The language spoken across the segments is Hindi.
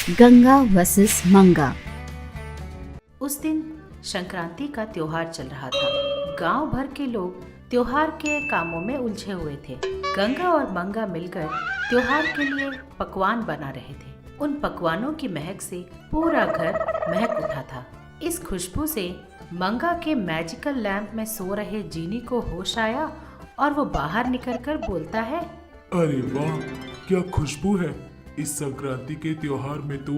गंगा वर्सेस मंगा। उस दिन संक्रांति का त्योहार चल रहा था। गांव भर के लोग त्योहार के कामों में उलझे हुए थे। गंगा और मंगा मिलकर त्योहार के लिए पकवान बना रहे थे। उन पकवानों की महक से पूरा घर महक उठा था। इस खुशबू से मंगा के मैजिकल लैंप में सो रहे जीनी को होश आया और वो बाहर निकलकर बोलता है, अरे वाह, क्या खुशबू है। इस संक्रांति के त्योहार में तो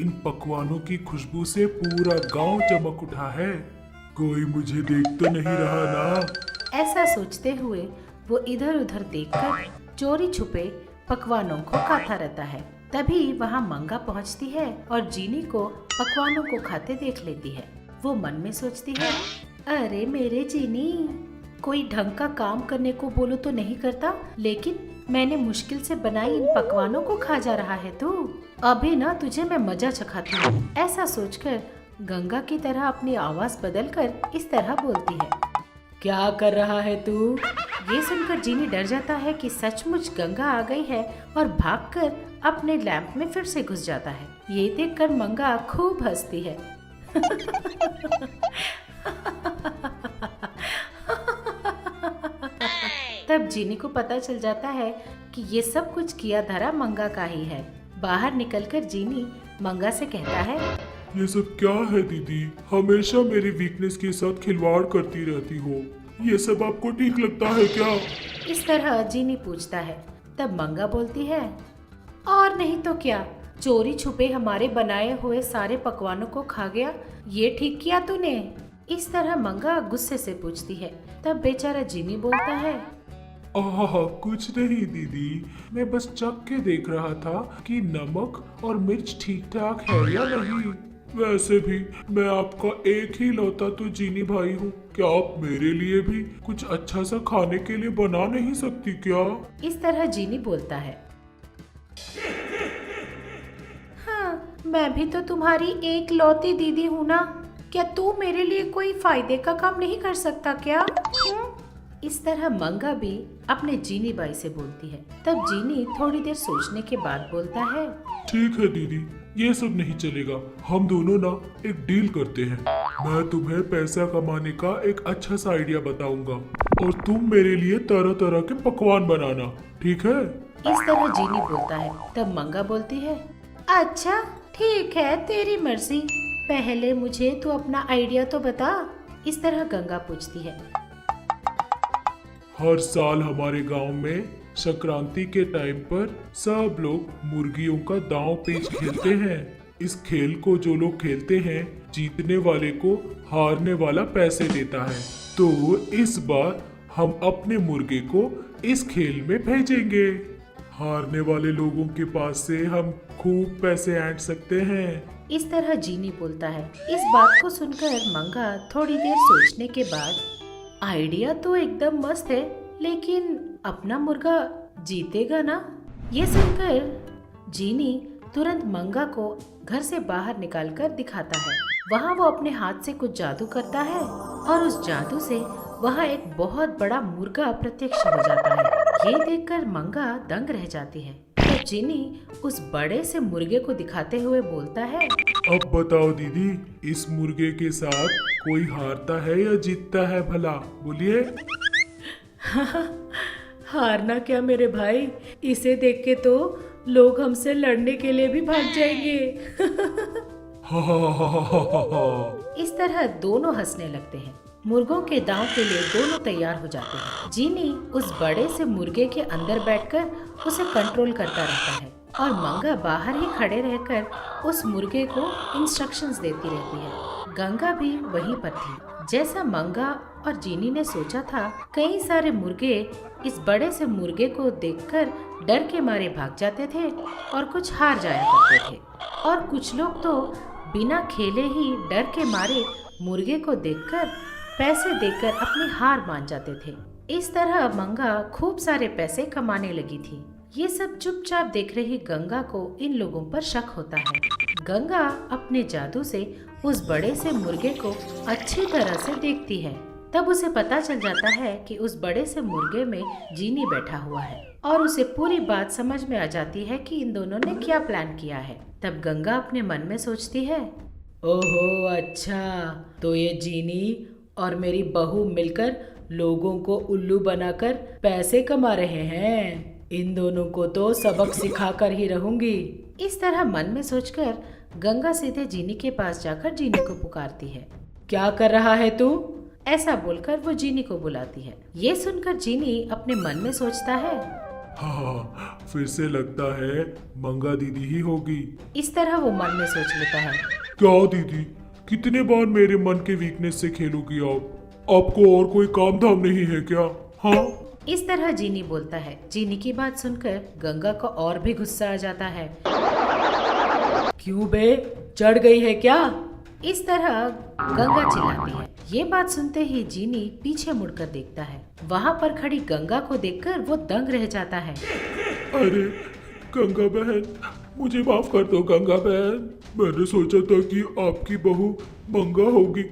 इन पकवानों की खुशबू से पूरा गांव चमक उठा है। कोई मुझे देख तो नहीं रहा ना। ऐसा सोचते हुए वो इधर उधर देखकर चोरी छुपे पकवानों को खाता रहता है। तभी वहाँ मंगा पहुँचती है और जीनी को पकवानों को खाते देख लेती है। वो मन में सोचती है, अरे मेरे जीनी, कोई ढंग का काम करने को बोलो तो नहीं करता, लेकिन मैंने मुश्किल से बनाई इन पकवानों को खा जा रहा है तू। अभी ना तुझे मैं मजा चखाती हूँ। ऐसा सोचकर गंगा की तरह अपनी आवाज बदलकर इस तरह बोलती है, क्या कर रहा है तू? ये सुनकर जीनी डर जाता है कि सचमुच गंगा आ गई है और भागकर अपने लैंप में फिर से घुस जाता है। ये देखकर मंगा खूब हंसती है। तब जीनी को पता चल जाता है कि ये सब कुछ किया धरा मंगा का ही है। बाहर निकलकर जीनी मंगा से कहता है, ये सब क्या है दीदी? हमेशा मेरी वीकनेस के साथ खिलवाड़ करती रहती हो। ये सब आपको ठीक लगता है क्या? इस तरह जीनी पूछता है। तब मंगा बोलती है, और नहीं तो क्या, चोरी छुपे हमारे बनाए हुए सारे पकवानों को खा गया, ये ठीक किया तूने? इस तरह मंगा गुस्से से पूछती है। तब बेचारा जीनी बोलता है, कुछ नहीं दीदी, मैं बस चख के देख रहा था कि नमक और मिर्च ठीक ठाक है या नहीं। वैसे भी मैं आपका एक ही लौता तो जीनी भाई हूँ। क्या आप मेरे लिए भी कुछ अच्छा सा खाने के लिए बना नहीं सकती क्या? इस तरह जीनी बोलता है, हाँ, मैं भी तो तुम्हारी एक लौती दीदी हूँ ना। क्या तू मेरे लिए कोई फायदे का काम नहीं कर सकता क्या? इस तरह मंगा भी अपने जीनी बाई से बोलती है। तब जीनी थोड़ी देर सोचने के बाद बोलता है, ठीक है दीदी, ये सब नहीं चलेगा। हम दोनों ना एक डील करते हैं। मैं तुम्हें पैसा कमाने का एक अच्छा सा आइडिया बताऊंगा और तुम मेरे लिए तरह तरह के पकवान बनाना, ठीक है? इस तरह जीनी बोलता है। तब मंगा बोलती है, अच्छा ठीक है, तेरी मर्जी, पहले मुझे तू अपना आइडिया तो बता। इस तरह गंगा पूछती है, हर साल हमारे गांव में संक्रांति के टाइम पर सब लोग मुर्गियों का दांव पेच खेलते हैं। इस खेल को जो लोग खेलते हैं, जीतने वाले को हारने वाला पैसे देता है। तो इस बार हम अपने मुर्गे को इस खेल में भेजेंगे। हारने वाले लोगों के पास से हम खूब पैसे ऐंठ सकते हैं। इस तरह जीनी बोलता है। इस बात को सुनकर मंगा थोड़ी देर सोचने के बाद, आइडिया तो एकदम मस्त है, लेकिन अपना मुर्गा जीतेगा ना? ये सुनकर जीनी तुरंत मंगा को घर से बाहर निकालकर दिखाता है। वहाँ वो अपने हाथ से कुछ जादू करता है और उस जादू से वहाँ एक बहुत बड़ा मुर्गा प्रत्यक्ष हो जाता है। ये देखकर मंगा दंग रह जाती है। तो जीनी उस बड़े से मुर्गे को दिखाते हुए बोलता है, अब बताओ दीदी, इस मुर्गे के साथ कोई हारता है या जीतता है भला? बोलिए। हारना क्या मेरे भाई, इसे देख के तो लोग हमसे लड़ने के लिए भी भाग जाएंगे। इस तरह दोनों हंसने लगते हैं। मुर्गों के दांव के लिए दोनों तैयार हो जाते हैं। जीनी उस बड़े से मुर्गे के अंदर बैठकर उसे कंट्रोल करता रहता है और मंगा बाहर ही खड़े रहकर उस मुर्गे को इंस्ट्रक्शंस देती रहती है। गंगा भी वहीं पर थी। जैसा मंगा और जीनी ने सोचा था, कई सारे मुर्गे इस बड़े से मुर्गे को देखकर डर के मारे भाग जाते थे और कुछ हार जाया करते थे, और कुछ लोग तो बिना खेले ही डर के मारे मुर्गे को देखकर पैसे देकर अपनी हार मान जाते थे। इस तरह मंगा खूब सारे पैसे कमाने लगी थी। ये सब चुपचाप देख रही गंगा को इन लोगों पर शक होता है। गंगा अपने जादू से उस बड़े से मुर्गे को अच्छी तरह से देखती है। तब उसे पता चल जाता है कि उस बड़े से मुर्गे में जीनी बैठा हुआ है और उसे पूरी बात समझ में आ जाती है कि इन दोनों ने क्या प्लान किया है। तब गंगा अपने मन में सोचती है, ओहो अच्छा, तो ये जीनी और मेरी बहू मिलकर लोगों को उल्लू बनाकर पैसे कमा रहे हैं। इन दोनों को तो सबक सिखाकर ही रहूंगी। इस तरह मन में सोचकर गंगा सीधे जीनी के पास जाकर जीनी को पुकारती है। क्या कर रहा है तू? ऐसा बोलकर वो जीनी को बुलाती है। ये सुनकर जीनी अपने मन में सोचता है, हाँ, फिर से लगता है मंगा दीदी ही होगी। इस तरह वो मन में सोच लेता है। क्या दीदी, कितने बार मेरे मन के वीकनेस से खेलोगी आप? आपको और कोई काम धाम नहीं है क्या? हाँ, इस तरह जीनी बोलता है। जीनी की बात सुनकर गंगा को और भी गुस्सा आ जाता है। क्यों बे, चढ़ गई है क्या? इस तरह गंगा चिल्लाती है। ये बात सुनते ही जीनी पीछे मुड़कर देखता है। वहाँ पर खड़ी गंगा को देखकर वो दंग रह जाता है। अरे गंगा बहन, मुझे माफ कर दो गंगा बहन। मैंने सोचा था कि आपकी बहू मंगा होगी।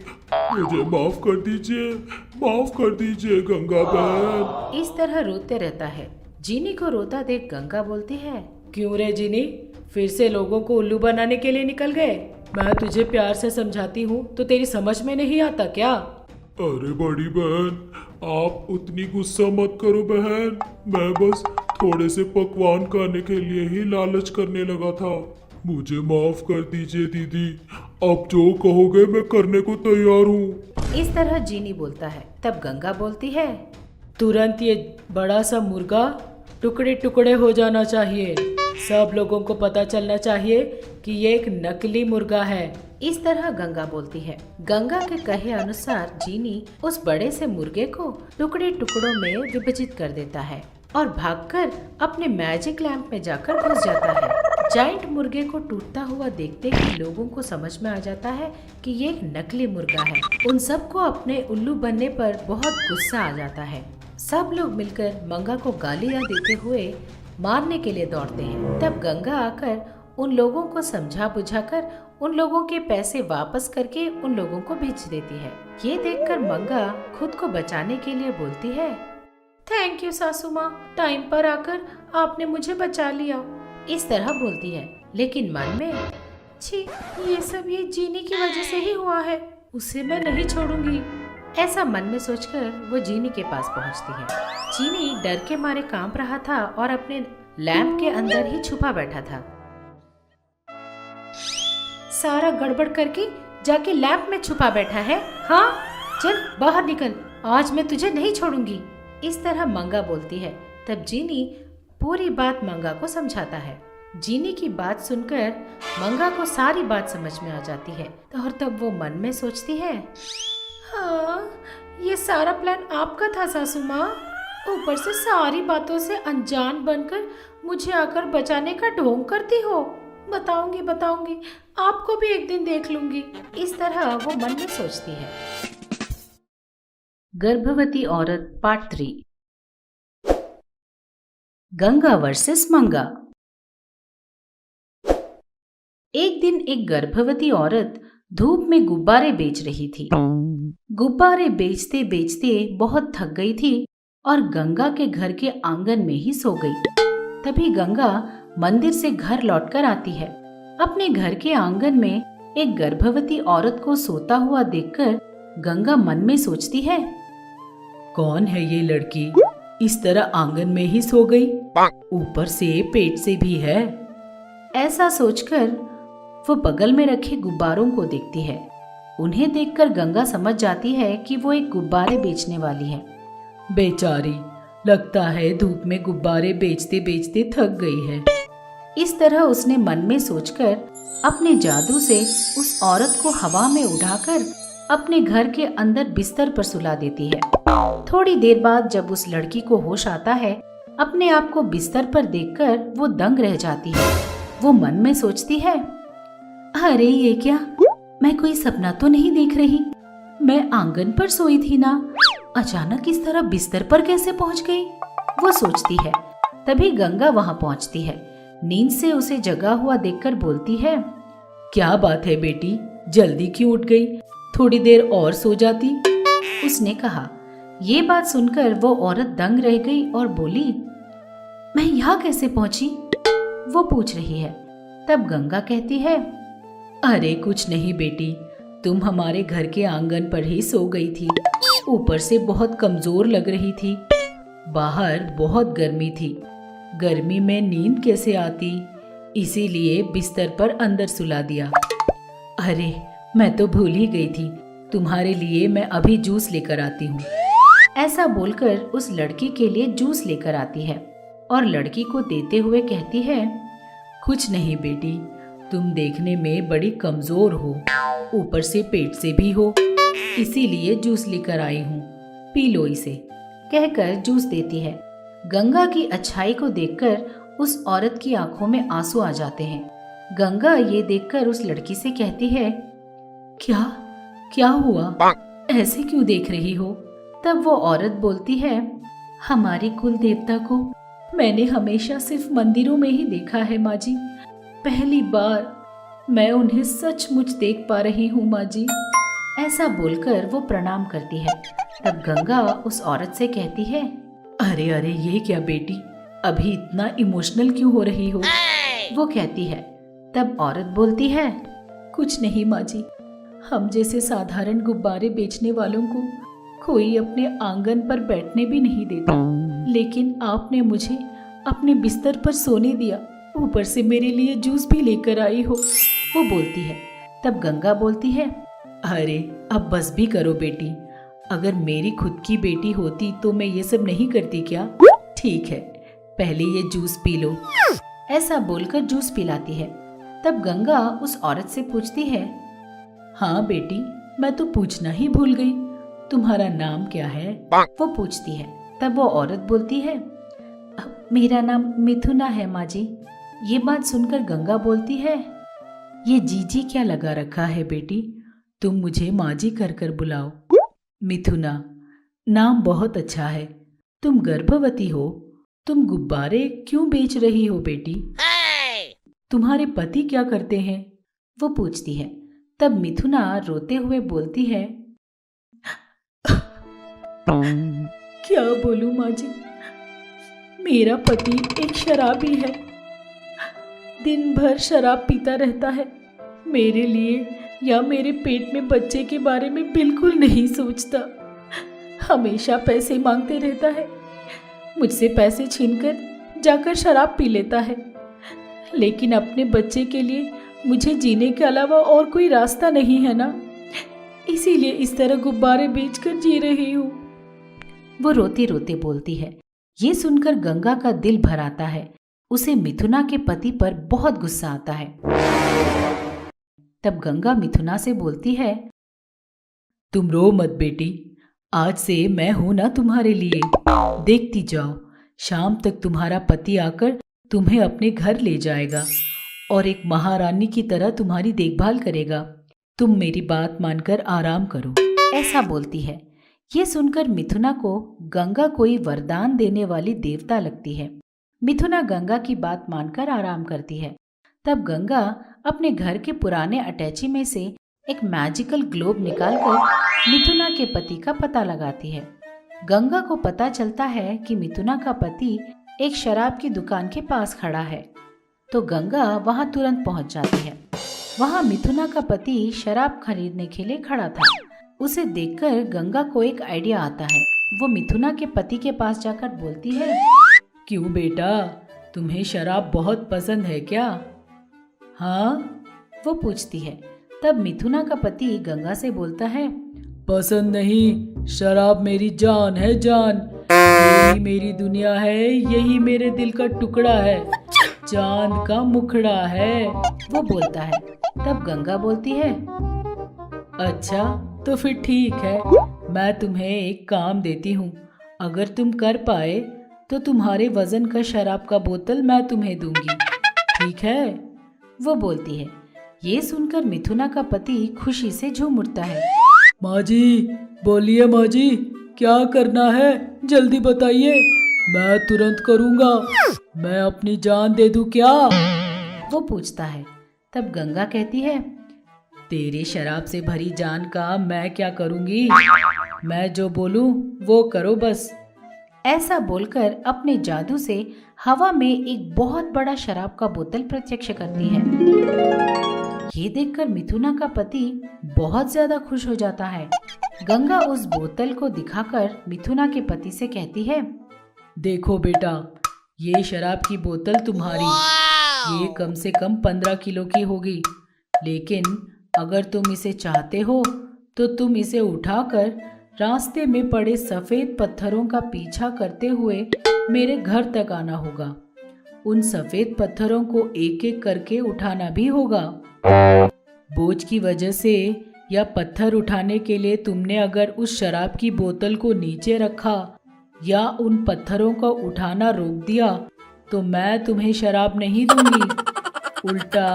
मुझे माफ कर दीजिए गंगा बहन। इस तरह रोते रहता है। जीनी को रोता देख गंगा बोलती है, क्यों रे जीनी, फिर से लोगों को उल्लू बनाने के लिए निकल गए? मैं तुझे प्यार से समझाती हूँ तो तेरी समझ में नहीं आता क्या? अरे बड़ी बहन, आप उतनी गुस्सा मत करो बहन। मैं बस थोड़े से पकवान खाने के लिए ही लालच करने लगा था। मुझे माफ कर दीजिए दीदी। आप जो कहोगे मैं करने को तैयार हूँ। इस तरह जीनी बोलता है। तब गंगा बोलती है, तुरंत ये बड़ा सा मुर्गा टुकड़े टुकड़े हो जाना चाहिए। सब लोगों को पता चलना चाहिए कि ये एक नकली मुर्गा है। इस तरह गंगा बोलती है। गंगा के कहे अनुसार जीनी उस बड़े से मुर्गे को टुकड़े टुकड़ों में विभाजित कर देता है और भागकर अपने मैजिक लैंप में जाकर घुस जाता है। जाइंट मुर्गे को टूटता हुआ देखते ही लोगों को समझ में आ जाता है कि ये एक नकली मुर्गा है। उन सबको अपने उल्लू बनने पर बहुत गुस्सा आ जाता है। सब लोग मिलकर मंगा को गालियां देते हुए मारने के लिए दौड़ते हैं। तब गंगा आकर उन लोगों को समझा बुझाकर उन लोगों के पैसे वापस करके उन लोगों को भेज देती है। ये देखकर मंगा खुद को बचाने के लिए बोलती है, थैंक यू सासू माँ, टाइम पर आकर आपने मुझे बचा लिया। इस तरह बोलती है, लेकिन मन में, छी, ये सब ये जीनी की वजह से ही हुआ है, उसे मैं नहीं छोड़ूंगी। ऐसा मन में सोचकर वो जीनी के पास पहुंचती है। जीनी डर के मारे कांप रहा था और अपने लैंप के अंदर ही छुपा बैठा था। सारा गड़बड़ करके जाके लैंप में छुपा बैठा है। हाँ, चल बाहर निकल, आज मैं तुझे नहीं छोड़ूंगी। इस तरह मंगा बोलती है। तब जीनी पूरी बात मंगा को समझाता है। जीनी की बात सुनकर मंगा को सारी बात समझ में आ जाती है और तब वो मन में सोचती है, हाँ, ये सारा प्लान आपका था सासू माँ। ऊपर से सारी बातों से अनजान बनकर मुझे आकर बचाने का ढोंग करती हो। बताऊंगी, आपको भी एक दिन देख लूंगी। इस तरह वो मन में सोचती है। गर्भवती औरत पार्ट 3। गंगा वर्सेस मंगा। एक दिन एक गर्भवती औरत धूप में गुब्बारे बेच रही थी। गुब्बारे बेचते बेचते बहुत थक गई थी और गंगा के घर के आंगन में ही सो गई। तभी गंगा मंदिर से घर लौटकर आती है। अपने घर के आंगन में एक गर्भवती औरत को सोता हुआ देखकर गंगा मन में सोचती है, कौन है ये लड़की, इस तरह आंगन में ही सो गई, ऊपर से पेट से भी है। ऐसा सोचकर वो बगल में रखे गुब्बारों को देखती है। उन्हें देखकर गंगा समझ जाती है कि वो एक गुब्बारे बेचने वाली है। बेचारी, लगता है धूप में गुब्बारे बेचते बेचते थक गई है। इस तरह उसने मन में सोचकर अपने जादू से उस औरत को हवा में उड़ाकर अपने घर के अंदर बिस्तर पर सुला देती है। थोड़ी देर बाद जब उस लड़की को होश आता है, अपने आप को बिस्तर पर देखकर वो दंग रह जाती है। वो मन में सोचती है, अरे ये क्या, मैं कोई सपना तो नहीं देख रही। मैं आंगन पर सोई थी ना, अचानक इस तरह बिस्तर पर कैसे पहुंच गई, वो सोचती है। तभी गंगा वहां पहुंचती है। नींद से उसे जगा हुआ देखकर बोलती है, क्या बात है बेटी, जल्दी क्यों उठ गई, थोड़ी देर और सो जाती। उसने कहा। ये बात सुनकर वो औरत दंग रह गई और बोली, मैं यहाँ कैसे पहुंची? वो पूछ रही है। तब गंगा कहती है, अरे कुछ नहीं बेटी, तुम हमारे घर के आंगन पर ही सो गई थी। ऊपर से बहुत कमजोर लग रही थी। बाहर बहुत गर्मी थी। गर्मी में नींद कैसे आती, इसीलिए बिस्तर पर अंदर सुला दिया। अरे मैं तो भूल ही गई थी, तुम्हारे लिए मैं अभी जूस लेकर आती हूँ। ऐसा बोलकर उस लड़की के लिए जूस लेकर आती है और लड़की को देते हुए कहती है, कुछ नहीं बेटी, तुम देखने में बड़ी कमजोर हो, ऊपर से पेट से भी हो, इसीलिए जूस लेकर आई हूँ, पी लो इसे, कहकर जूस देती है। गंगा की अच्छाई को देखकर उस औरत की आंखों में आंसू आ जाते हैं। गंगा ये देखकर उस लड़की से कहती है, क्या क्या हुआ, ऐसे क्यों देख रही हो? तब वो औरत बोलती है, हमारी कुल देवता को मैंने हमेशा सिर्फ मंदिरों में ही देखा है माँ जी, पहली बार मैं उन्हें सचमुच देख पा रही हूँ माँ जी। ऐसा बोलकर वो प्रणाम करती है। तब गंगा उस औरत से कहती है, अरे अरे ये क्या बेटी, अभी इतना इमोशनल क्यों हो रही हो? वो कहती है। तब औरत बोलती है, कुछ नहीं माँ जी, हम जैसे साधारण गुब्बारे बेचने वालों को कोई अपने आंगन पर बैठने भी नहीं देता, लेकिन आपने मुझे अपने बिस्तर पर सोने दिया, ऊपर से मेरे लिए जूस भी लेकर आई हो, वो बोलती है। तब गंगा बोलती है, अरे अब बस भी करो बेटी, अगर मेरी खुद की बेटी होती तो मैं ये सब नहीं करती क्या? ठीक है, पहले ये जूस पी लो। ऐसा बोलकर जूस पिलाती है। तब गंगा उस औरत से पूछती है, हाँ बेटी, मैं तो पूछना ही भूल गई, तुम्हारा नाम क्या है? वो पूछती है। तब वो औरत बोलती है, मेरा नाम मिथुना है माँ जी। ये बात सुनकर गंगा बोलती है, ये जीजी क्या लगा रखा है बेटी, तुम मुझे माँ जी कर कर बुलाओ। मिथुना नाम बहुत अच्छा है, तुम गर्भवती हो, तुम गुब्बारे क्यों बेच रही हो बेटी? तुम्हारे पति क्या करते हैं? वो पूछती है। तब मिथुना रोते हुए बोलती है, क्या बोलूं माँ जी, मेरा पति एक शराबी है, दिन भर शराब पीता रहता है, मेरे लिए या मेरे पेट में बच्चे के बारे में बिल्कुल नहीं सोचता, हमेशा पैसे मांगते रहता है, मुझसे पैसे छीनकर जाकर शराब पी लेता है, लेकिन अपने बच्चे के लिए मुझे जीने के अलावा और कोई रास्ता नहीं है ना, इसीलिए इस तरह गुब्बारे बेचकर जी रही हूँ। वो रोते रोते बोलती है। ये सुनकर गंगा का दिल भर आता है। उसे मिथुना के पति पर बहुत गुस्सा आता है। तब गंगा मिथुना से बोलती है, तुम रो मत बेटी, आज से मैं हूं ना तुम्हारे लिए, देखती जाओ, शाम तक तुम्हारा पति आकर तुम्हें अपने घर ले जाएगा और एक महारानी की तरह तुम्हारी देखभाल करेगा, तुम मेरी बात मानकर आराम करो। ऐसा बोलती है। ये सुनकर मिथुना को गंगा कोई वरदान देने वाली देवता लगती है। मिथुना गंगा की बात मानकर आराम करती है। तब गंगा अपने घर के पुराने अटैची में से एक मैजिकल ग्लोब निकालकर मिथुना के पति का पता लगाती है। गंगा को पता चलता है कि मिथुना का पति एक शराब की दुकान के पास खड़ा है, तो गंगा वहां तुरंत पहुंच जाती है। वहां मिथुना का पति शराब खरीदने के लिए खड़ा था। उसे देखकर गंगा को एक आइडिया आता है। वो मिथुना के पति के पास जाकर बोलती है, क्यों बेटा, तुम्हें शराब बहुत पसंद है क्या? हाँ, वो पूछती है। तब मिथुना का पति गंगा से बोलता है, पसंद नहीं, शराब मेरी जान है, जान, यही मेरी दुनिया है, यही मेरे दिल का टुकड़ा है, चांद का मुखड़ा है, वो बोलता है। तब गंगा बोलती है, अच्छा तो फिर ठीक है, मैं तुम्हें एक काम देती हूँ, अगर तुम कर पाए तो तुम्हारे वजन का शराब का बोतल मैं तुम्हें दूंगी, ठीक है? वो बोलती है। ये सुनकर मिथुना का पति खुशी से झूम उठता है। माँ जी, बोलिए माँ जी, क्या करना है, जल्दी बताइए, मैं तुरंत करूँगा, मैं अपनी जान दे दूँ क्या? वो पूछता है। तब गंगा कहती है, तेरी शराब से भरी जान का मैं क्या करूँगी, मैं जो बोलूं वो करो बस। ऐसा बोलकर अपने जादू से हवा में एक बहुत बड़ा शराब का बोतल प्रत्यक्ष करती है। ये देखकर मिथुना का पति बहुत ज्यादा खुश हो जाता है। गंगा उस बोतल को दिखाकर मिथुना के पति से कहती है, देखो बेटा, ये शराब की बोतल तुम्हारी, ये कम से कम 15 किलो की होगी, लेकिन अगर तुम इसे चाहते हो तो तुम इसे उठाकर रास्ते में पड़े सफेद पत्थरों का पीछा करते हुए मेरे घर तक आना होगा। उन सफेद पत्थरों को एक एक करके उठाना भी होगा। बोझ की वजह से या पत्थर उठाने के लिए तुमने अगर उस शराब की बोतल को नीचे रखा या उन पत्थरों को उठाना रोक दिया तो मैं तुम्हें शराब नहीं दूंगी, उल्टा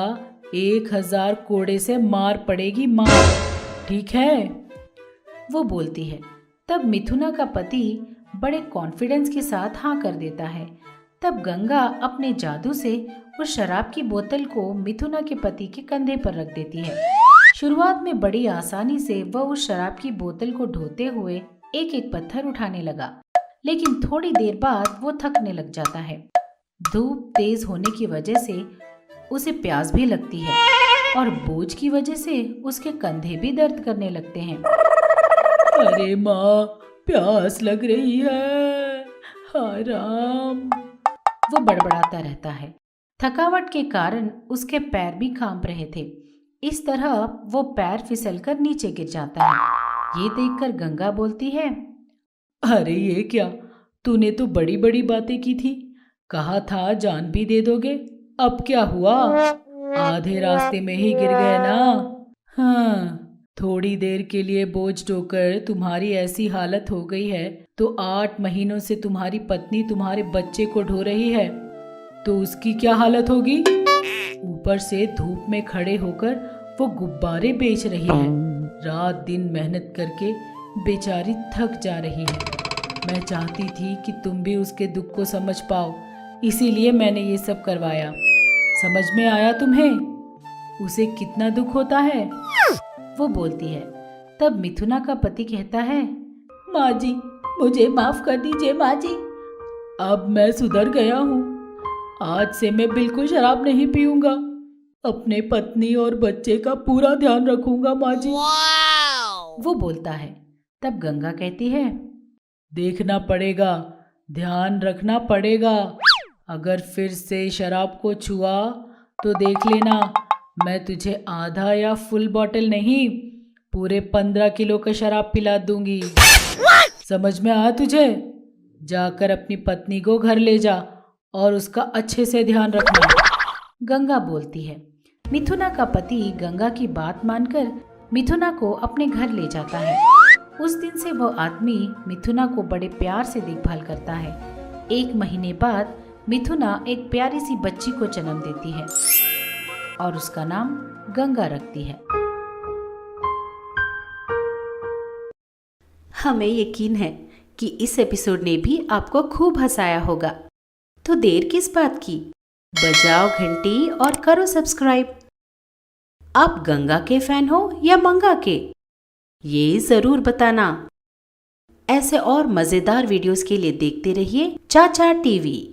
1000 कोड़े से मार पड़ेगी, मार, ठीक है? वो बोलती है। तब मिथुना का पति बड़े कॉन्फिडेंस के साथ हाँ कर देता है। तब गंगा अपने जादू से उस शराब की बोतल को मिथुना के पति के कंधे पर रख देती है। शुरुआत में बड़ी आसानी से वह उस शराब की बोतल को ढोते हुए एक एक पत्थर उठाने लगा, लेकिन थोड़ी देर बाद वो थकने लग जाता है। धूप तेज होने की वजह से उसे प्यास भी लगती है और बोझ की वजह से उसके कंधे भी दर्द करने लगते हैं। अरे माँ, प्यास लग रही है, हराम, वो बड़बड़ाता रहता है। थकावट के कारण उसके पैर भी कांप रहे थे। इस तरह वो पैर फिसलकर नीचे गिर जाता है। ये देखकर गंगा बोलती है, अरे ये क्या, तूने तो बड़ी बड़ी बातें की थी, कहा था जान भी दे दोगे, अब क्या हुआ? आधे रास्ते में ही गिर गए ना। हाँ, थोड़ी देर के लिए बोझ ढोकर तुम्हारी ऐसी हालत हो गई है तो 8 महीनों से तुम्हारी पत्नी तुम्हारे बच्चे को ढो रही है तो उसकी क्या हालत होगी? ऊपर से धूप में खड़े होकर वो गुब्बारे बेच रही है। रात दिन मेहनत करके बेचारी थक जा रही है। मैं चाहती थी कि तुम भी उसके दुख को समझ पाओ, इसीलिए मैंने ये सब करवाया। समझ में आया तुम्हें उसे कितना दुख होता है? वो बोलती है। तब मिथुना का पति कहता है, माँ जी, मुझे माफ कर दीजिए माँ जी, अब मैं सुधर गया हूँ। आज से मैं बिल्कुल शराब नहीं पीऊंगा, अपने पत्नी और बच्चे का पूरा ध्यान रखूंगा माँ जी। वो बोलता है। तब गंगा कहती है, देखना पड़ेगा, ध्यान रखना पड़ेगा, अगर फिर से शराब को छुआ तो देख लेना, मैं तुझे आधा या फुल बॉटल नहीं, पूरे 15 किलो का शराब पिला दूंगी। समझ में आया तुझे? जाकर अपनी पत्नी को घर ले जा और उसका अच्छे से ध्यान रखना, गंगा बोलती है। मिथुना का पति गंगा की बात मानकर मिथुना को अपने घर ले जाता है। उस दिन से वो आदमी मिथुना को बड़े प्यार से देखभाल करता है। 1 महीने बाद मिथुना एक प्यारी सी बच्ची को जन्म देती है और उसका नाम गंगा रखती है। हमें यकीन है कि इस एपिसोड ने भी आपको खूब हंसाया होगा, तो देर किस बात की, बजाओ घंटी और करो सब्सक्राइब। आप गंगा के फैन हो या मंगा के, ये जरूर बताना। ऐसे और मजेदार वीडियोस के लिए देखते रहिए चाचा टीवी।